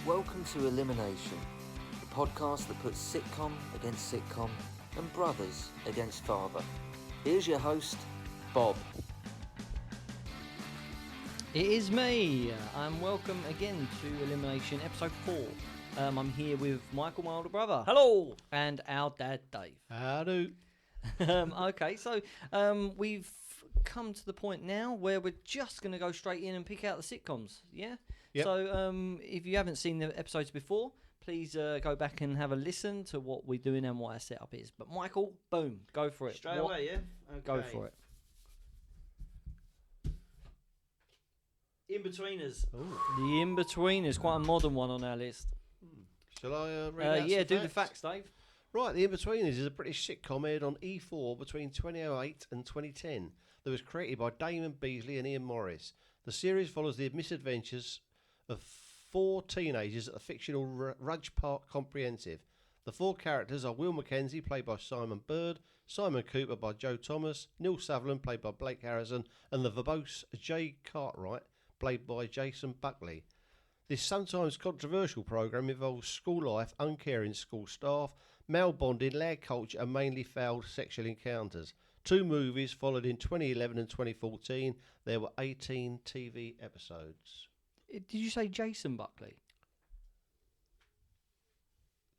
Welcome to Elimination, the podcast that puts sitcom against sitcom and brothers against father. Here's your host, Bob. It is me, and welcome again to Elimination episode 4. I'm here with Michael, my older brother. Hello. And our dad, Dave. Hello. Okay, so we've come to the point now where we're just going to go straight in and pick out the sitcoms, yeah? Yep. So if you haven't seen the episodes before, please go back and have a listen to what we're doing and what our setup is. But Michael, boom, go for it. Straight away, yeah? Okay. Go for it. Inbetweeners. The Inbetweeners, quite a modern one on our list. Shall I read out Yeah, some do facts? the facts, Dave. Right, The Inbetweeners is a British sitcom aired on E4 between 2008 and 2010 that was created by Damon Beasley and Ian Morris. The series follows the misadventures of 4 teenagers at the fictional Rudge Park Comprehensive. The 4 characters are Will Mackenzie, played by Simon Bird, Simon Cooper by Joe Thomas, Neil Sutherland, played by Blake Harrison, and the verbose Jay Cartwright, played by Jason Buckley. This sometimes controversial programme involves school life, uncaring school staff, male bonding, lad culture and mainly failed sexual encounters. 2 movies followed in 2011 and 2014. There were 18 TV episodes. Did you say Jason Buckley?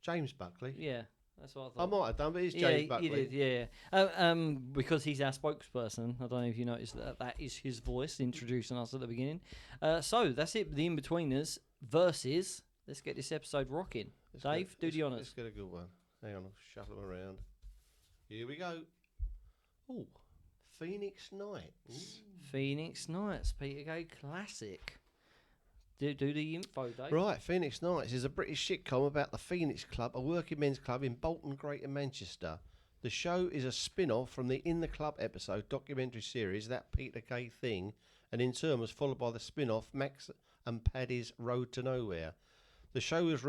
James Buckley? Yeah, that's what I I thought. might have done, but it's James Buckley. You did, yeah. Because he's our spokesperson. I don't know if you noticed that is his voice introducing us at the beginning. So that's it. The Inbetweeners versus. Let's get this episode rocking. Dave, do the honours. Let's get a good one. Hang on, I'll shuffle them around. Here we go. Oh, Phoenix Nights. Phoenix Nights, Peter Gay classic. Do the info, Dave. Right, Phoenix Nights is a British sitcom about the Phoenix Club, a working men's club in Bolton, Greater Manchester. The show is a spin-off from the In the Club episode documentary series That Peter Kay Thing, and in turn was followed by the spin-off Max and Paddy's Road to Nowhere. The show was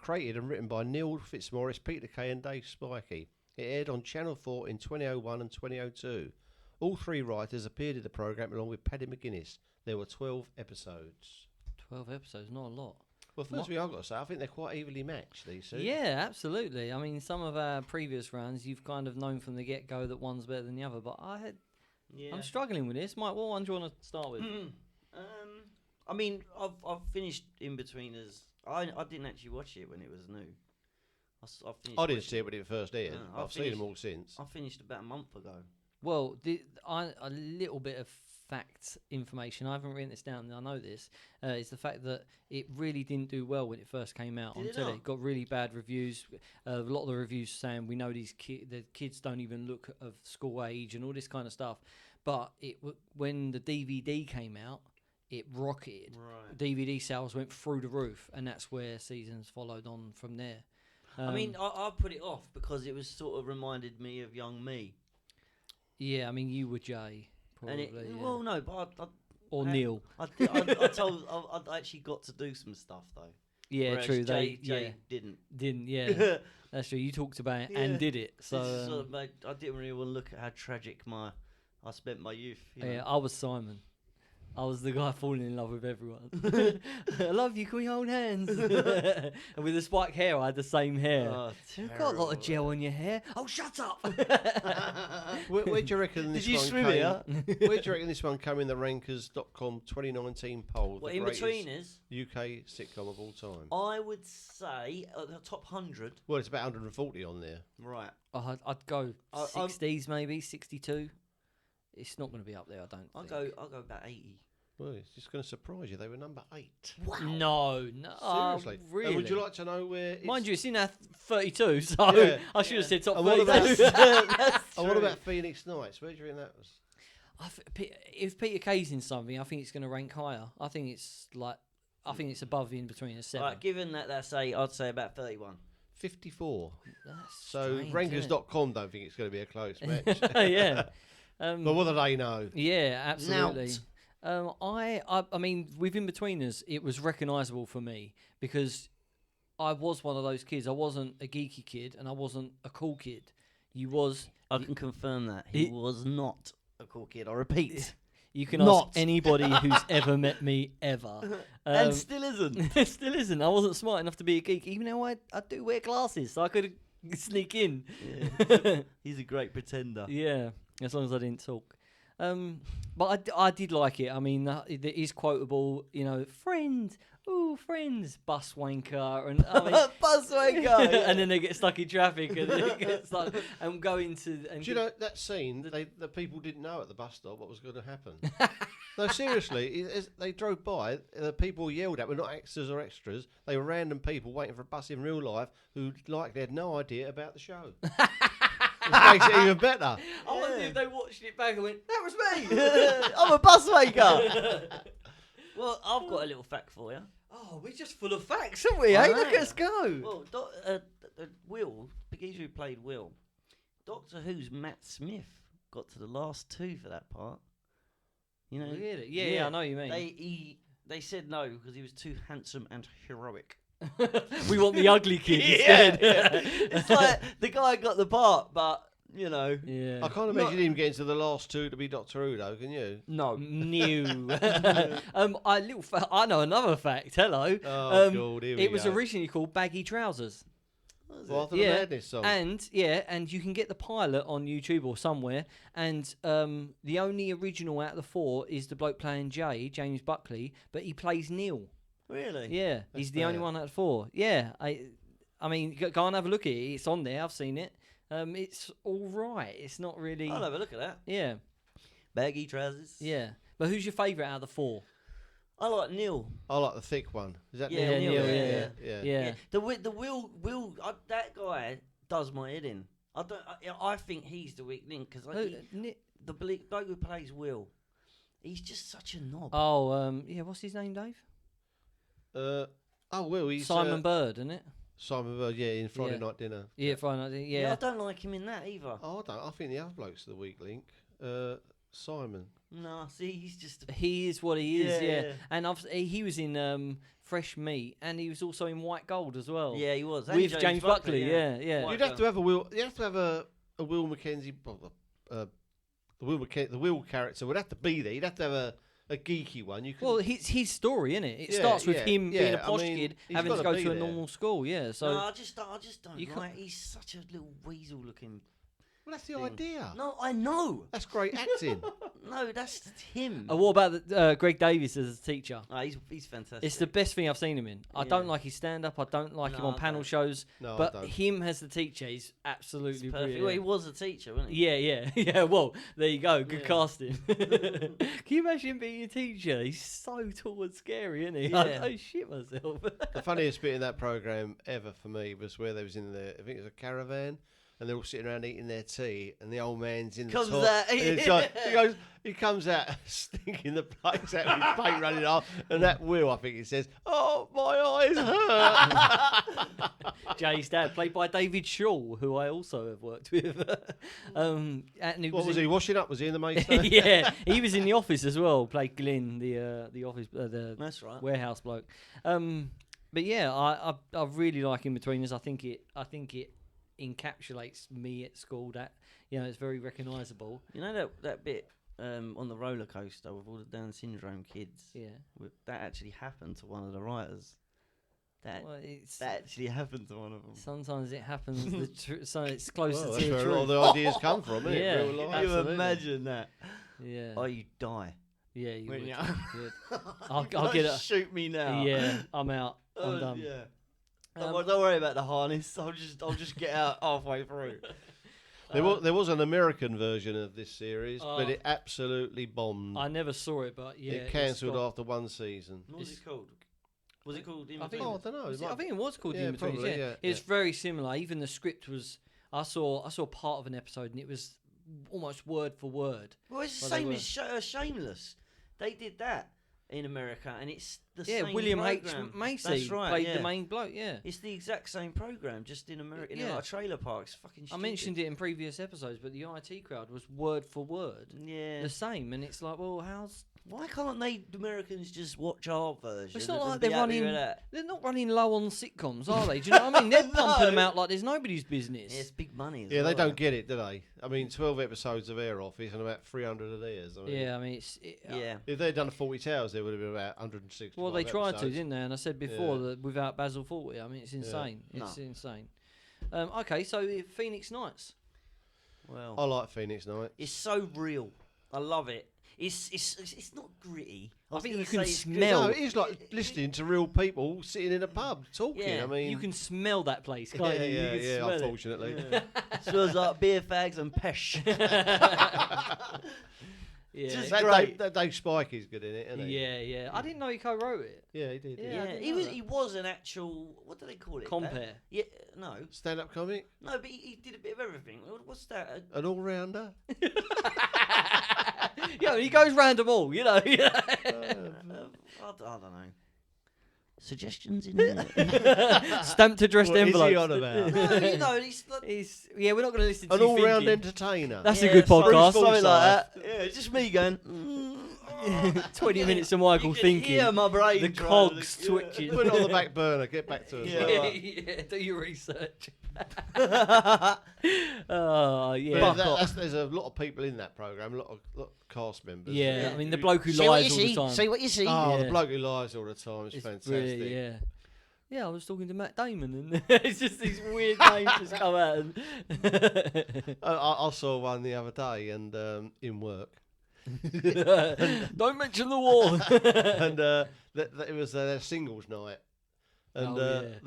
created and written by Neil Fitzmaurice, Peter Kay and Dave Spikey. It aired on Channel 4 in 2001 and 2002. All 3 writers appeared in the programme along with Paddy McGuinness. There were 12 episodes. 12 episodes, not a lot. Well, first thing I've got to say, I think they're quite evenly matched, these 2. Yeah, absolutely. I mean, some of our previous rounds, you've kind of known from the get-go that one's better than the other, but I'm struggling with this. Mike, what one do you want to start with? I mean, I've finished Inbetweeners. I didn't actually watch it when it was new. I didn't see it when it first aired. No, I've seen them all since. I finished about a month ago. Well, a little bit of fact information. I haven't written this down. I know this. Is the fact that it really didn't do well when it first came out on telly. It got really bad reviews. A lot of the reviews saying we know the kids don't even look of school age and all this kind of stuff. But when the DVD came out, it rocketed. Right. DVD sales went through the roof, and that's where seasons followed on from there. I mean, I put it off because it was sort of reminded me of young me. Yeah, I mean, you were Jay, probably. Well, no, but or Neil. I actually got to do some stuff though. Yeah, Whereas true. Jay didn't. Yeah, that's true. You talked about it and did it. So I didn't really want to look at how tragic I spent my youth. Yeah, I was Simon. I was the guy falling in love with everyone. I love you, can we hold hands? And with the spiked hair, I had the same hair. Oh, You've got a lot of gel in your hair. Oh, shut up! Where do you reckon this Did you one swim came? here? Where do you reckon this one came in the Rankers.com 2019 poll? What, the greatest Inbetweeners? UK sitcom of all time. I would say the top 100. Well, it's about 140 on there. Right. I'd go 60s, maybe 62. It's not going to be up there, I don't think. I'll go about 80. Well, it's just going to surprise you. They were number 8. Wow. No. Seriously. Really? And would you like to know where it's... Mind you, it's in our 32, so Yeah. I should have said top And what 32. about, and what about Phoenix Nights? Where do you think that was? If Peter Kay's in something, I think it's going to rank higher. I think it's above the Inbetweeners 7. Right, given that that's 8, I'd say about 31. 54. That's So strange, Rankers.com don't think it's going to be a close match. Yeah. But what do they know? Yeah, absolutely. I mean, with Inbetweeners, it was recognisable for me because I was one of those kids. I wasn't a geeky kid and I wasn't a cool kid. You was. I can confirm that. He was not a cool kid. I repeat. You can Not. ask anybody who's ever met me ever. And still isn't. Still isn't. I wasn't smart enough to be a geek, even though I do wear glasses, so I could sneak in. Yeah. He's a great pretender. Yeah, as long as I didn't talk. But I did like it. I mean, it is quotable. You know, friends. Ooh, friends, bus wanker, and I mean, Bus wanker, yeah. and then they get stuck in traffic, and they get stuck and go into. And do you know that scene? The people didn't know at the bus stop what was going to happen. No, seriously, they drove by. The people yelled at were not actors or extras. They were random people waiting for a bus in real life who likely had no idea about the show. Which makes it even better. I wonder if they watched it back and went, "That was me. I'm a bus wanker." Well, I've got a little fact for you. Oh, we're just full of facts, aren't we? Hey, look at us go. Well, Will, the geezer who played Will, Doctor Who's Matt Smith got to the last 2 for that part. You know, Really? Yeah, I know what you mean. They said no because he was too handsome and heroic. We want the ugly kid instead. It's like the guy got the part, but you know. Yeah. I can't imagine him getting to the last 2 to be Doctor Who, though, can you? No. New. I know another fact. Hello. Oh, God, here we It was go. originally called Baggy Trousers. Well, after the Yeah, Madness song. And you can get the pilot on YouTube or somewhere. And the only original out of the 4 is the bloke playing Jay, James Buckley, but he plays Neil. Really? Yeah, he's the only one out of 4. Yeah, I mean, go and have a look at it. It's on there. I've seen it. It's all right. It's not really. I'll have a look at that. Yeah, Baggy trousers. yeah. But who's your favourite out of the 4? I like Neil. I like the thick one. Is that Yeah, Neil? Neil, Yeah. Yeah. The Will, that guy does my head in. I think he's the weak link because the bloke who plays Will, he's just such a knob. Yeah. What's his name, Dave? Will, he's Simon Bird, isn't it? Simon Bird, yeah, in Friday Night Dinner. Yeah, Friday Night. I don't like him in that either. Oh, I think the other bloke's the weak link. Simon. No, see, he's just. He is what he is. Yeah. Yeah. And he was in Fresh Meat, and he was also in White Gold as well. Yeah, he was. And With James Buckley. Yeah. White You'd have to have a Will. You have to have a Will Mackenzie. The Will character would have to be there. You'd have to have a geeky one. You could. Well, it's his story, isn't it? It Yeah, starts with yeah, him yeah. being a I posh mean, kid, he's having to gotta go be to a there. normal school. Yeah. So No, I just don't You can't- like. He's such a little weasel looking. Well, that's the thing. idea. No, I know. That's great acting. No, that's him. what about Greg Davies as a teacher? Oh, he's fantastic. It's the best thing I've seen him in. I Yeah. don't like his stand-up. I don't like him No, on I panel don't. shows. No, but I don't. him as the teacher is It's absolutely perfect. brilliant. Well, he was a teacher, wasn't he? Yeah. Well, there you go. Good Yeah. casting. Can you imagine him being a teacher? He's so tall and scary, isn't he? Yeah. I shit myself. The funniest bit in that program ever for me was where they was in I think it was a caravan, and they're all sitting around eating their tea, and the old man's in the Comes top. out, and it's like, he comes out stinking the place out with his paint running off, and that Will, I think he says, "Oh, my eyes hurt." Jay's dad, played by David Shaw, who I also have worked with. And he What was in- he washing up? Was he in the main stand? Yeah, he was in The Office as well. Played Glenn, the office, the That's right. warehouse bloke. But yeah, I really like Inbetweeners. I think it encapsulates me at school. That it's very recognisable. You know that bit on the roller coaster with all the Down syndrome kids. Yeah, That actually happened to one of the writers. That it's actually happened to one of them. sometimes it happens. So it's closer Well, to that's the where all truth. the ideas come from, isn't Yeah, it? Real life. Can you absolutely. imagine that? Yeah, Oh, you die. yeah, you When would. you- Good. I'll Don't get it. Shoot me now. Yeah, I'm out. I'm Oh, done. yeah. Um, Don't worry about the harness. I'll just get out halfway through. There was an American version of this series, Oh. but it absolutely bombed. I never saw it, but yeah, it cancelled after one season. What was It's- it called? Was it called I think- Oh, I don't know. I think it was called Yeah, Inbetweeners. probably, Yeah, yeah, it's yeah. very similar. Even the script was. I saw part of an episode, and it was almost word for word. Well, it's the Well, they same were. as Shameless. They did that in America, and it's the Yeah, same William H program. Macy That's right, played yeah. the main bloke. Yeah, It's the exact same program, just in America. In Yeah. like a trailer park. It's fucking I stupid. mentioned it in previous episodes, but the IT crowd was word for word Yeah. the same, and it's like, well, Why can't the Americans just watch our version? It's not and like be they're happy with running. that? They're not running low on sitcoms, are they? Do you know what I mean? They're pumping them No. out like there's nobody's business. Yeah, it's big money. As Yeah, well, they don't get it, do they? I mean, 12 episodes of Air Office and about 300 of theirs. I mean, Yeah, I mean, Yeah. if they'd done 40 Towers, there would have been about 160. well, they tried to, episodes. didn't they? And I said before Yeah. that without Basil 40, I mean, it's insane. No. It's insane. Okay, so Phoenix Nights. Well, I like Phoenix Night. it's so real. I love it. It's not gritty. I think was you gonna can say it's gritty. smell- No, it is like listening to real people sitting in a pub talking. Yeah, I mean, You can smell that place, yeah, can't you? yeah, You can yeah. smell it. Unfortunately, Smells like beer fags and pesh. Yeah, Just that Dave Spike is good in it, isn't he? yeah. I didn't know he co-wrote it. Yeah, he did. Yeah, I Yeah, didn't know that. he was an actual. What do they call it? Compare. Yeah, no, Stand-up comic, but he did a bit of everything. What's that? an all-rounder. Yeah, he goes round them all, you know. I don't know. Suggestions in there. Stamped addressed What is envelopes. he on about? No, you know, he's like, Yeah, we're not going to listen to An you all-round thinking. entertainer. That's yeah, a good podcast. something like that. Yeah, it's just me going. 20 minutes of Michael you can thinking. hear my brain The trying cogs to- twitching. Put it on the back burner. Get back to us. Yeah. later. Yeah, do your research. Yeah. Yeah. But there's a lot of people in that program, a lot of cast members. Yeah, I mean, the bloke who See what lies you all the see. time. See what you see. Oh, Yeah. the bloke who lies all the time is It's fantastic. brilliant, yeah. Yeah, I was talking to Matt Damon, and it's just these weird names just come out. And I saw one the other day, and in work, don't mention the war. and it was their singles night. And Oh, yeah.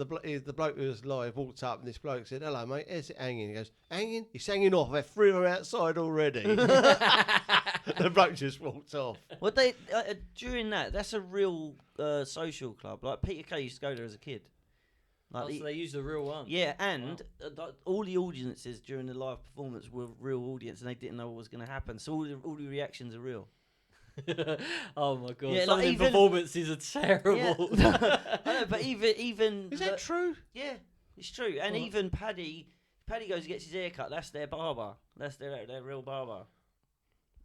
the bloke who was live walked up, and this bloke said, "Hello, mate. How's it hanging?" He goes, "Hanging? He's hanging off. I've 3 of them outside already." The bloke just walked off. Well, they during that's a real social club. Like Peter Kay used to go there as a kid. Like So they use the real one. yeah, and all the audiences during the live performance were real audience, and they didn't know what was going to happen. So all the reactions are real. Oh my god! Yeah, Some like of the even- performances are terrible. Yeah. I know, but even Is that true? Yeah, it's true. And even Paddy goes and gets his hair cut. That's their barber. That's their real barber.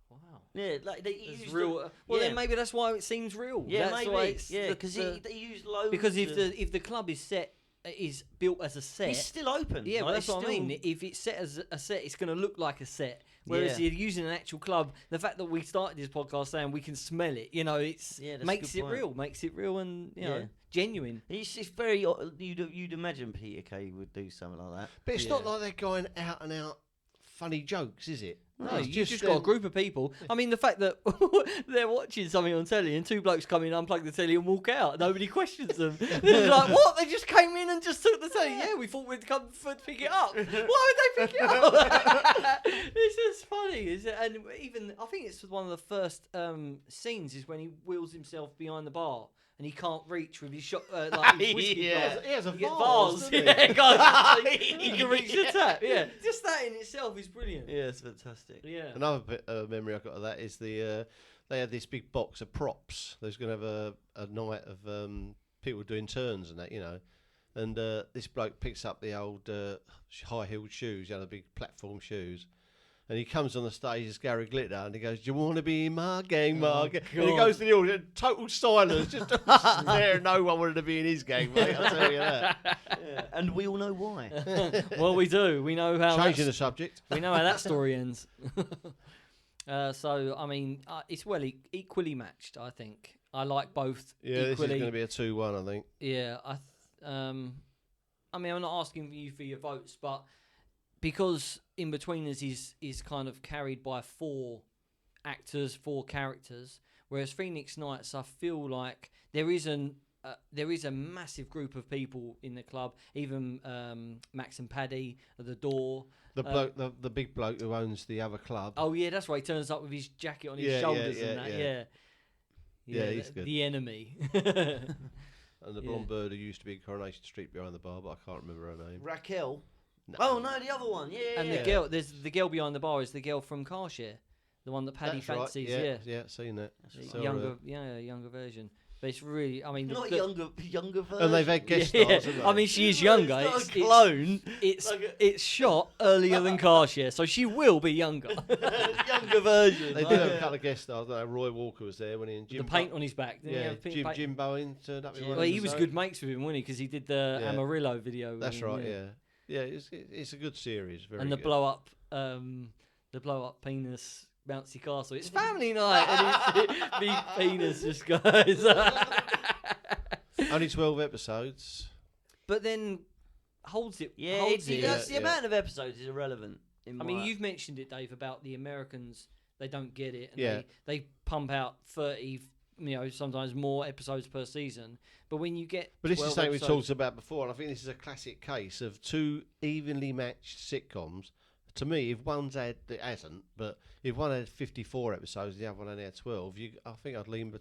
Wow. Yeah, like they It's use real. Well, yeah. then maybe that's why it seems real. Yeah, that's maybe. why it's Yeah, the- because the- they use loads. because of, if the club is built as a set. it's still open. Yeah, but like, that's it's what I still- mean. If it's set as a set, it's going to look like a set. Whereas Yeah. you're using an actual club, the fact that we started this podcast saying we can smell it, you know, it's Yeah, that's a makes good it point. real, makes it real, and you Yeah. know, genuine. It's very. You'd imagine Peter Kay would do something like that. But it's Yeah. not like they're going out and out funny jokes, is it? No, It's you just got a group of people. I mean, the fact that they're watching something on telly and 2 blokes come in, unplug the telly, and walk out. Nobody questions them. They're like, "What? They just came in and just took the telly? Yeah, we thought we'd come for pick it up. Why would they pick it up?" It's just funny, is it? And even I think it's one of the first scenes is when he wheels himself behind the bar. And he can't reach with his shot, like his whiskey Yeah. glass. He has a You get vase, bars. doesn't he? Yeah, guys, he can reach the tap. Yeah, just that in itself is brilliant. Yeah, it's fantastic. Yeah. Another bit of memory I got of that is they had this big box of props. They was going to have a night of people doing turns and that, you know. And this bloke picks up the old high-heeled shoes, you know, the big platform shoes. And he comes on the stage as Gary Glitter, and he goes, "Do you want to be in my gang, my gang?" And he God. goes to the audience, total silence, just there. No one wanted to be in his gang, mate. I'll tell you that. Yeah. And we all know why. Well, we do. We know how. Changing the subject. We know how that story ends. So, I mean, it's equally matched. I think I like both. Yeah, this is equally. going to be a 2-1, I think. Yeah, I mean, I'm not asking you for your votes, but because Inbetweeners is kind of carried by 4 actors, 4 characters, whereas Phoenix Nights, I feel like there is a massive group of people in the club. Even Max and Paddy at the door. The bloke, the big bloke who owns the other club. Oh yeah, that's why he turns up with his jacket on his Yeah, shoulders yeah, and that. yeah. Yeah, he's good. The enemy. And the blonde bird who used to be in Coronation Street behind the bar, but I can't remember her name. Raquel. No. Oh no, the other one. Yeah. And yeah. the girl, there's the girl behind the bar is the girl from Carshare, the one that Paddy That's right. fancies. Yeah, seen that. The Saw younger, her. younger version. But it's really, I mean, Not younger version. And they've had guest stars, haven't they? I mean, she is younger. It's not a clone. It's shot earlier than Carshare, so she will be younger. Younger version. They did have a couple of guest stars. Roy Walker was there when he and Jim. The paint on his back. Didn't he have Jim Bowen turned up. Well, he was good mates with him, wasn't he? Because he did the Amarillo video. With That's him, right. Yeah. It's a good series. Very and the good. blow up penis bouncy castle. It's family night, and his big penis just goes. Only 12 episodes. But then holds it. Yeah, holds it. the amount of episodes is irrelevant. I mean, you've mentioned it, Dave, about the Americans. They don't get it, and Yeah. they pump out 30, sometimes more episodes per season. But when you get, But this is 12 something we episodes- talked about before, and I think this is a classic case of two evenly matched sitcoms. To me, if one's had, it hasn't, but if one had 54 episodes and the other one only had 12, I think I'd lean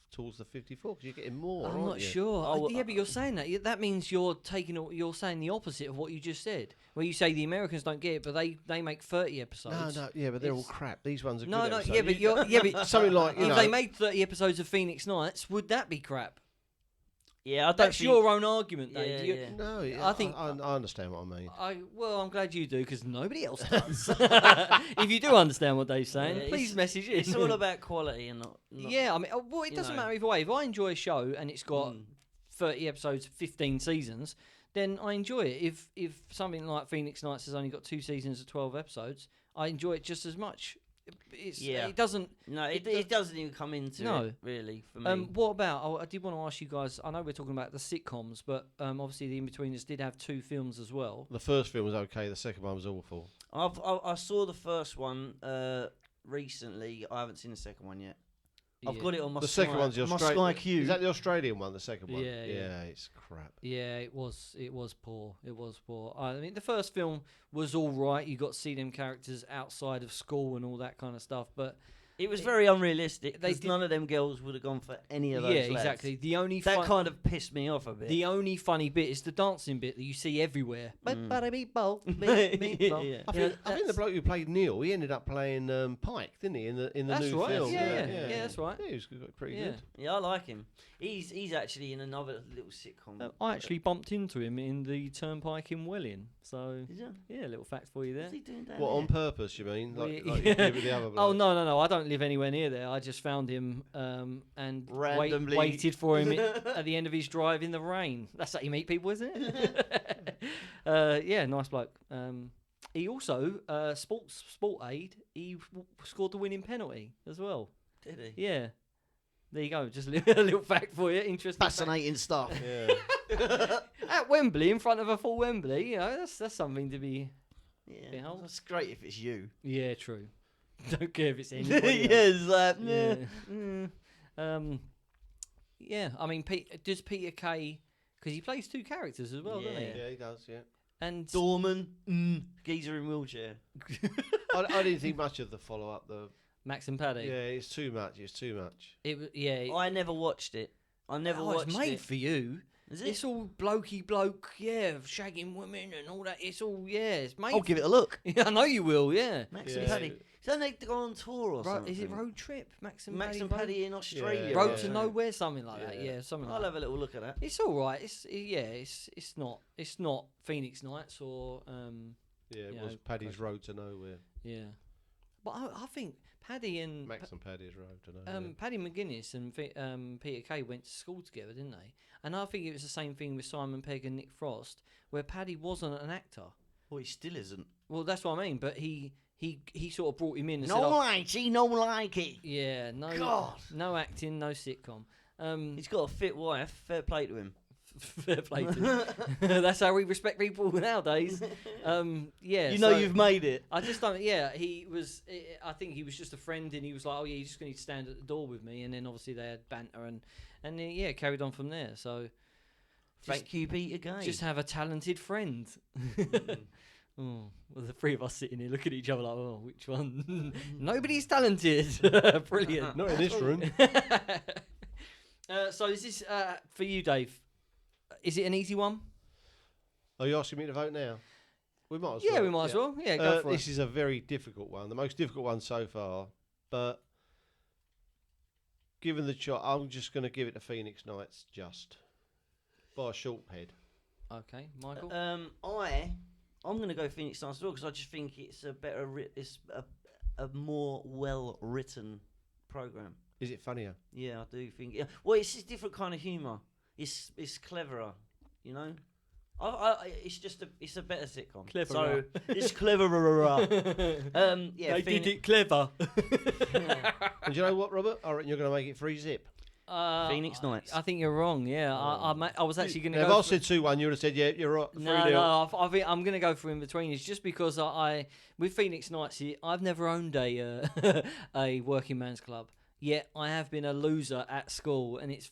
towards the 54 because you're getting more. I'm aren't not you? sure. Yeah, but you're saying that. That means you're saying the opposite of what you just said. Where you say the Americans don't get it, but they make 30 episodes. No, yeah, but they're all crap. These ones are good. No, episodes. yeah, but something like if they made 30 episodes of Phoenix Nights, would that be crap? Yeah, I don't That's think... your own argument, Dave. Yeah. No, I think I understand what I mean. I'm glad you do because nobody else does. If you do understand what Dave's saying, please message it. It's all about quality and not Yeah, I mean, well, it doesn't matter either way. If I enjoy a show and it's got 30 episodes, 15 seasons, then I enjoy it. If something like Phoenix Nights has only got 2 seasons of 12 episodes, I enjoy it just as much. It doesn't. No, it doesn't even come into it, really, for me. What about? I did want to ask you guys. I know we're talking about the sitcoms, but obviously the Inbetweeners did have 2 films as well. The first film was okay. The second one was awful. I saw the first one recently. I haven't seen the second one yet. I've got it on my. The second one's the Sky Q. Is that the Australian one? The second one. Yeah, it's crap. Yeah, it was poor. It was poor. I mean, the first film was all right. You got to see them characters outside of school and all that kind of stuff, but it was very unrealistic. Because none of them girls would have gone for any of those. Yeah, exactly. The only that kind of pissed me off a bit. The only funny bit is the dancing bit that you see everywhere. I think the bloke who played Neil, he ended up playing Pike, didn't he? In the new film. Yeah, that's right. Yeah, he was pretty good. Yeah, I like him. He's actually in another little sitcom. I actually bumped into him in the Turnpike in Welling. So yeah, a little fact for you there. What's he doing down What, there? on purpose, you mean? Like you did with the other bloke? Oh no! I don't live anywhere near there. I just found him and randomly waited for him at the end of his drive in the rain. That's how you meet people, isn't it? Yeah, nice bloke. He also sport aid. He scored the winning penalty as well. Did he? Yeah. There you go. Just a little fact for you. Interesting. Fascinating stuff. Yeah. At Wembley, in front of a full Wembley, that's something to be. Yeah, that's great if it's you. Yeah, true. Don't care if it's anybody. Yeah, I mean, does Peter Kay, because he plays 2 characters as well, doesn't he? Yeah, he does. Yeah. And Dorman, geezer in wheelchair. I didn't think much of the follow up though. Max and Paddy. Yeah, it's too much. I never watched it. It's made for you. Is it? It's all blokey bloke, shagging women and all that. It's all, it's made. I'll give it a look. I know you will, yeah. Max and Paddy. Don't they go on tour or something? Is it Road Trip? Max and Paddy in Australia. Road to Nowhere, something like that. Yeah, something like I'll that. have a little look at that. It's all right. It's not Phoenix Nights or it was Paddy's Road to Nowhere. Yeah, but I think Paddy and Max and Paddy's Road to Nowhere. Paddy McGuinness and Peter Kay went to school together, didn't they? And I think it was the same thing with Simon Pegg and Nick Frost, where Paddy wasn't an actor. Well, he still isn't. Well, that's what I mean. But he sort of brought him in and no said, likey, no likey. Yeah, no acting, no sitcom. He's got a fit wife. Fair play to him. Fair play to him. That's how we respect people nowadays. Yeah, you've made it. I just don't. Yeah, he was. I think he was just a friend, and he was like, "Oh yeah, you're just going to stand at the door with me." And then obviously they had banter, and carried on from there. So, thank you, Peter Kay. Just have a talented friend. Oh, well, the 3 of us sitting here looking at each other like, oh, which one? Nobody's talented. Brilliant. Not in this room. So is this for you, Dave? Is it an easy one? Are you asking me to vote now? We might as well. Yeah, we might as well. Yeah, go for it. This is a very difficult one. The most difficult one so far. But given the choice, I'm just going to give it to Phoenix Knights just by a short head. Okay, Michael. I'm going to go Phoenix Knights as well because I just think it's a better, it's a more well written program. Is it funnier? Yeah, I do think. Yeah. Well, it's a different kind of humour. It's cleverer, you know. It's a better sitcom. Cleverer. So it's cleverer. Yeah, they did it clever. And you know what, Robert? I reckon you're going to make it 3-0. Phoenix Knights. I think you're wrong. Yeah, I was actually going to go. If I said 2-1, you would have said, yeah, you're right. 3-0. No, I think I'm going to go for Inbetweeners just because I with Phoenix Knights, I've never owned a a working man's club. Yet I have been a loser at school, and it's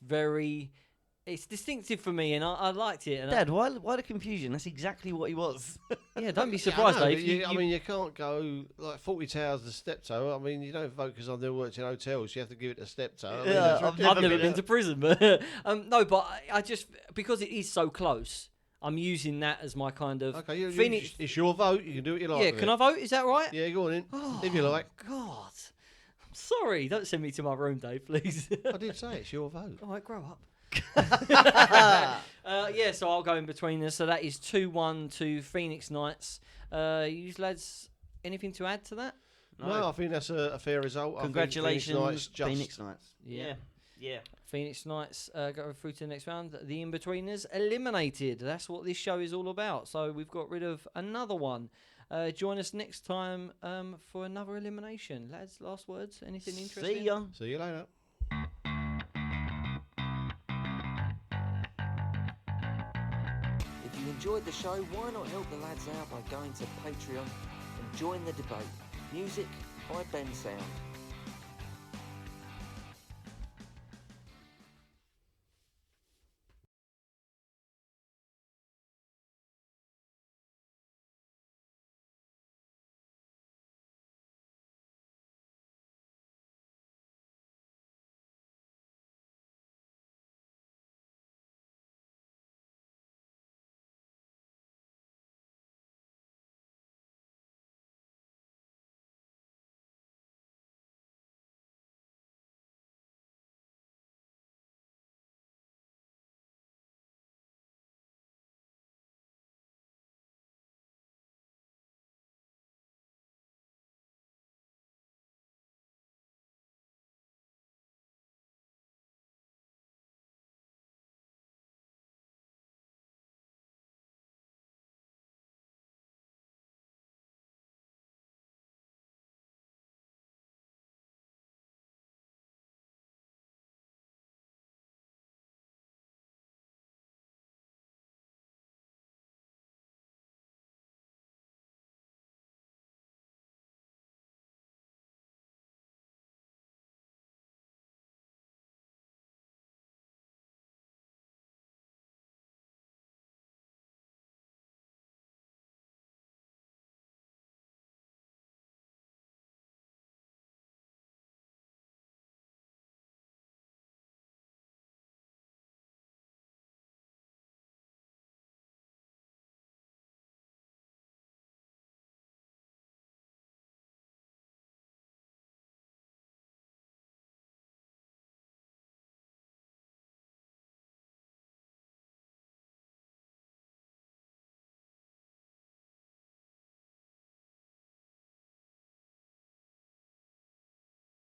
distinctive for me, and I liked it. And Dad, why the confusion? That's exactly what he was. yeah, don't be surprised, Dave. I mean, you can't go like 40 towers to steptoe. I mean, you don't vote because I've never worked in hotels. You have to give it a steptoe. I've never been to prison, but no, but I just because it is so close. I'm using that as my kind of Phoenix. It's your vote. You can do what you like. Yeah, can I vote? Is that right? Yeah, go on in. If you like. God, I'm sorry. Don't send me to my room, Dave, please. I did say it's your vote. All right, grow up. Yeah, so I'll go Inbetweeners. So that is 2-1 to Phoenix Knights. You lads, anything to add to that? No, I think that's a fair result. Congratulations, Phoenix Knights. Yeah. Phoenix Knights go through to the next round. The Inbetweeners eliminated. That's what this show is all about. So we've got rid of another one. Join us next time for another elimination. Lads, last words? Anything interesting? See ya. See you later. If you enjoyed the show, why not help the lads out by going to Patreon and join the debate. Music by Ben Sound.